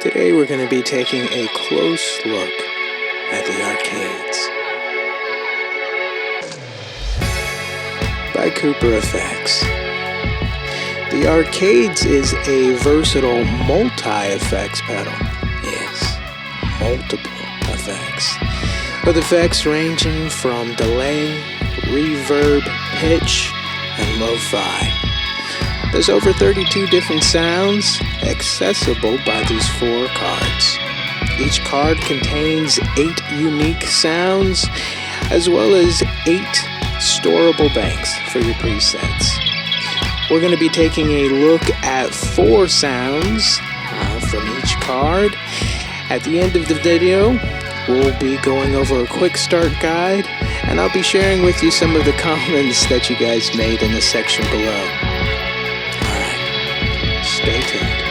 Today we're going to be taking a close look at the Arcades by Cooper Effects. The Arcades is a versatile multi-effects pedal. Yes, multiple effects. With effects ranging from delay, reverb, pitch, and lo-fi. There's over 32 different sounds accessible by these 4 cards. Each card contains 8 unique sounds, as well as 8 storable banks for your presets. We're going to be taking a look at 4 sounds from each card. At the end of the video, we'll be going over a quick start guide, and I'll be sharing with you some of the comments that you guys made in the section below. Stay tuned.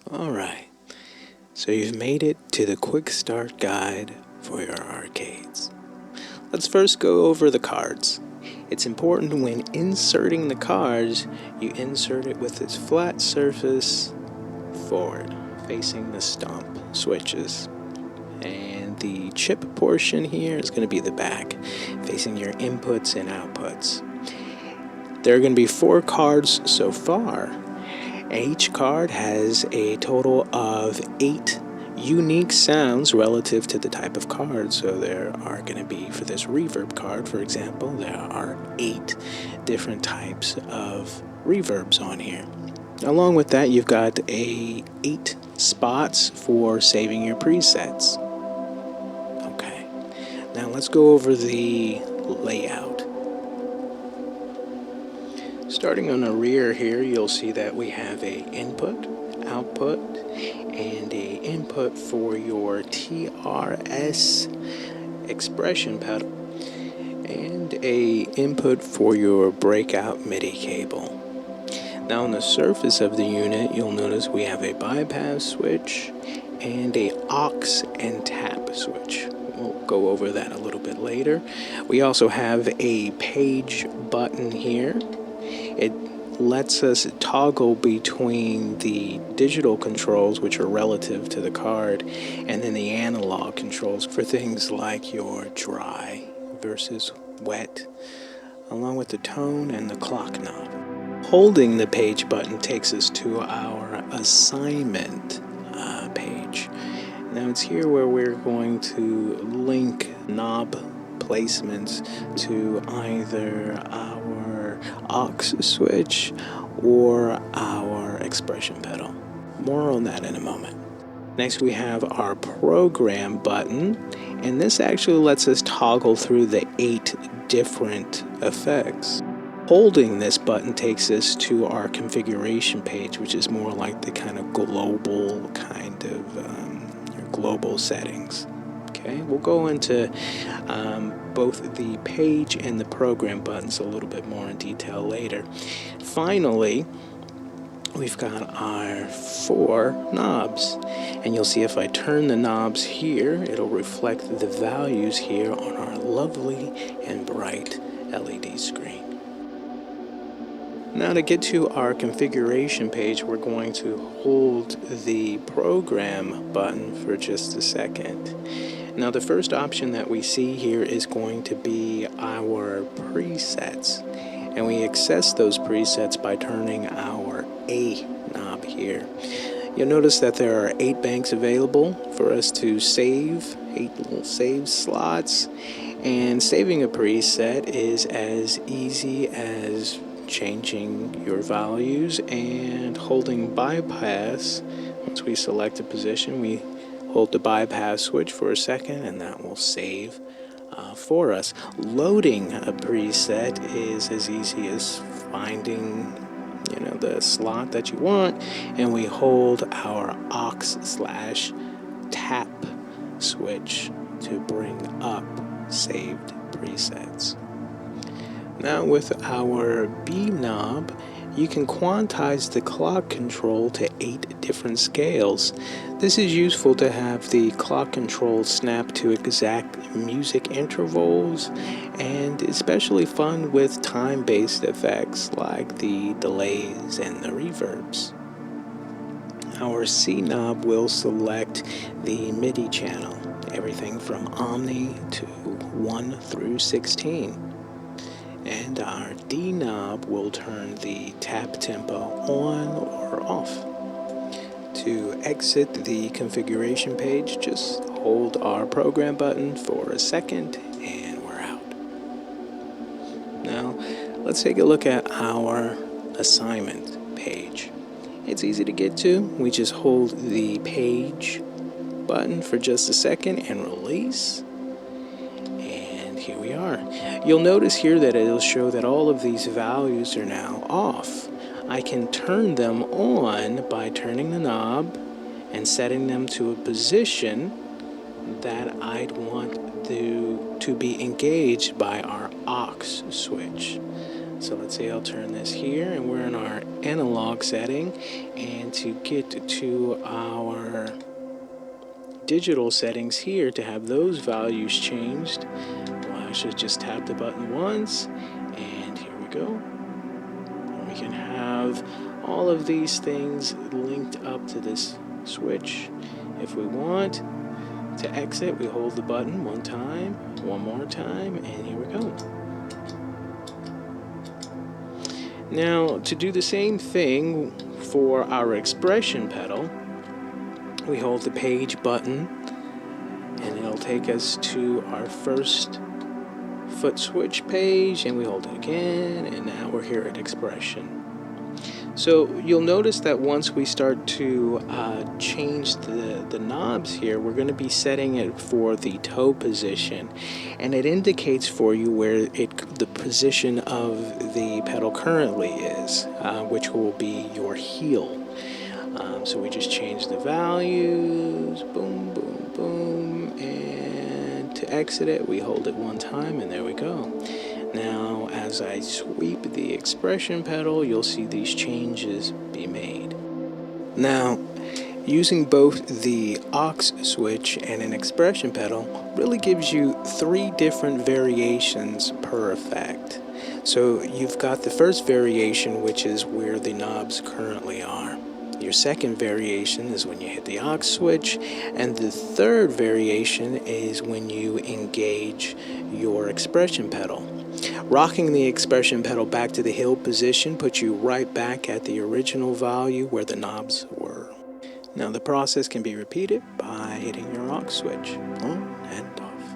Alright, so you've made it to the quick start guide for your arcades. Let's first go over the cards. It's important when inserting the cards, you insert it with its flat surface forward, facing the stomp switches. And the chip portion here is going to be the back, facing your inputs and outputs. There are going to be 4 cards so far. Each card has a total of 8 unique sounds relative to the type of card. So there are going to be, for this reverb card, for example, there are 8 different types of reverbs on here. Along with that, you've got 8 spots for saving your presets. Okay, now let's go over the layout. Starting on the rear here, you'll see that we have a input, output, and a input for your TRS expression pedal, and a input for your breakout MIDI cable. Now on the surface of the unit, you'll notice we have a bypass switch and a aux and tap switch. We'll go over that a little bit later. We also have a page button here. It lets us toggle between the digital controls, which are relative to the card, and then the analog controls for things like your dry versus wet, along with the tone and the clock knob. Holding the page button takes us to our assignment page. Now it's here where we're going to link knob placements to either our aux switch or our expression pedal. More on that in a moment. Next we have our program button, and this actually lets us toggle through the 8 different effects. Holding this button takes us to our configuration page, which is more like the kind of global your global settings. Okay, we'll go into both the page and the program buttons a little bit more in detail later. Finally, we've got our 4 knobs, and you'll see if I turn the knobs here, it'll reflect the values here on our lovely and bright LED screen. Now to get to our configuration page, we're going to hold the program button for just a second. Now the first option that we see here is going to be our presets, and we access those presets by turning our A knob here. You'll notice that there are 8 banks available for us to save, 8 little save slots, and saving a preset is as easy as changing your values and holding bypass. Once we select a position, we hold the bypass switch for a second, and that will save for us. Loading a preset is as easy as finding the slot that you want, and we hold our aux/tap switch to bring up saved presets. Now with our B knob, you can quantize the clock control to 8 different scales. This is useful to have the clock control snap to exact music intervals, and especially fun with time-based effects like the delays and the reverbs. Our C knob will select the MIDI channel, everything from Omni to 1 through 16. And our D knob will turn the tap tempo on or off. To exit the configuration page, just hold our program button for a second and we're out. Now, let's take a look at our assignment page. It's easy to get to. We just hold the page button for just a second and release. And here we are. You'll notice here that it'll show that all of these values are now off. I can turn them on by turning the knob and setting them to a position that I'd want to be engaged by our aux switch. So let's say I'll turn this here and we're in our analog setting, and to get to our digital settings here to have those values changed, well, I should just tap the button once and here we go. And we can have all of these things linked up to this switch. If we want to exit, we hold the button one time, one more time, and here we go. Now, to do the same thing for our expression pedal, we hold the page button and it'll take us to our first foot switch page, and we hold it again, and now we're here at expression. So you'll notice that once we start to change the knobs here, we're going to be setting it for the toe position, and it indicates for you where the position of the pedal currently is, which will be your heel. So we just change the values, boom, boom, boom, and to exit it, we hold it one time, and there we go. Now, as I sweep the expression pedal, you'll see these changes be made. Now, using both the aux switch and an expression pedal really gives you 3 different variations per effect. So you've got the first variation, which is where the knobs currently are. Your second variation is when you hit the aux switch, and the third variation is when you engage your expression pedal. Rocking the expression pedal back to the heel position puts you right back at the original value where the knobs were. Now the process can be repeated by hitting your aux switch on and off.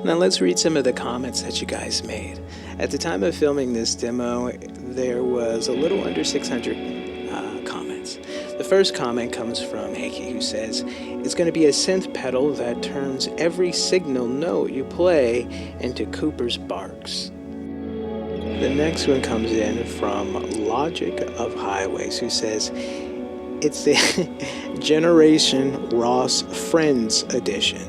Now let's read some of the comments that you guys made. At the time of filming this demo, there was a little under 600 comments. The first comment comes from Heike, who says, "It's going to be a synth pedal that turns every signal note you play into Cooper's barks." The next one comes in from Logic of Highways, who says, "It's the Generation Ross Friends Edition."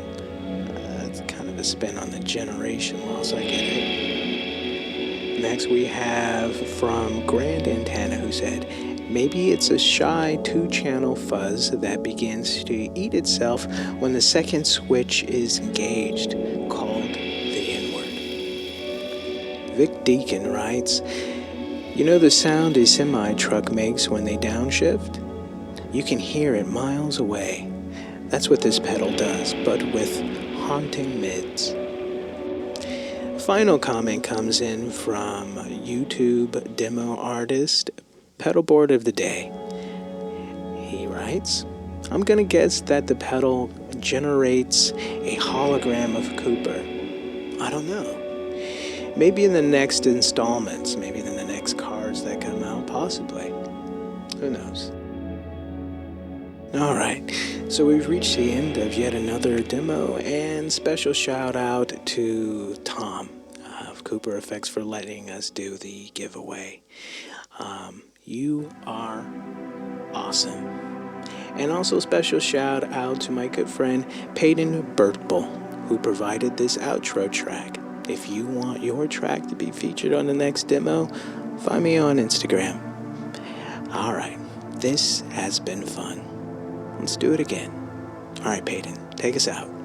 That's kind of a spin on the generation loss, I get it. Next we have from Grand Antenna, who said, "Maybe it's a shy 2-channel fuzz that begins to eat itself when the second switch is engaged, called the inward." Vic Deacon writes, "You know the sound a semi-truck makes when they downshift? You can hear it miles away. That's what this pedal does, but with haunting mids." Final comment comes in from YouTube demo artist Pedalboard of the Day. He writes, "I'm gonna guess that the pedal generates a hologram of Cooper. I don't know. Maybe in the next installments, maybe in the next cars that come out, possibly. Who knows?" Alright, so we've reached the end of yet another demo, and special shout out to Tom of Cooper Effects for letting us do the giveaway. You are awesome. And also special shout out to my good friend Peyton Bertbull, who provided this outro track. If you want your track to be featured on the next demo, find me on Instagram. Alright, this has been fun. Let's do it again. Alright, Peyton, take us out.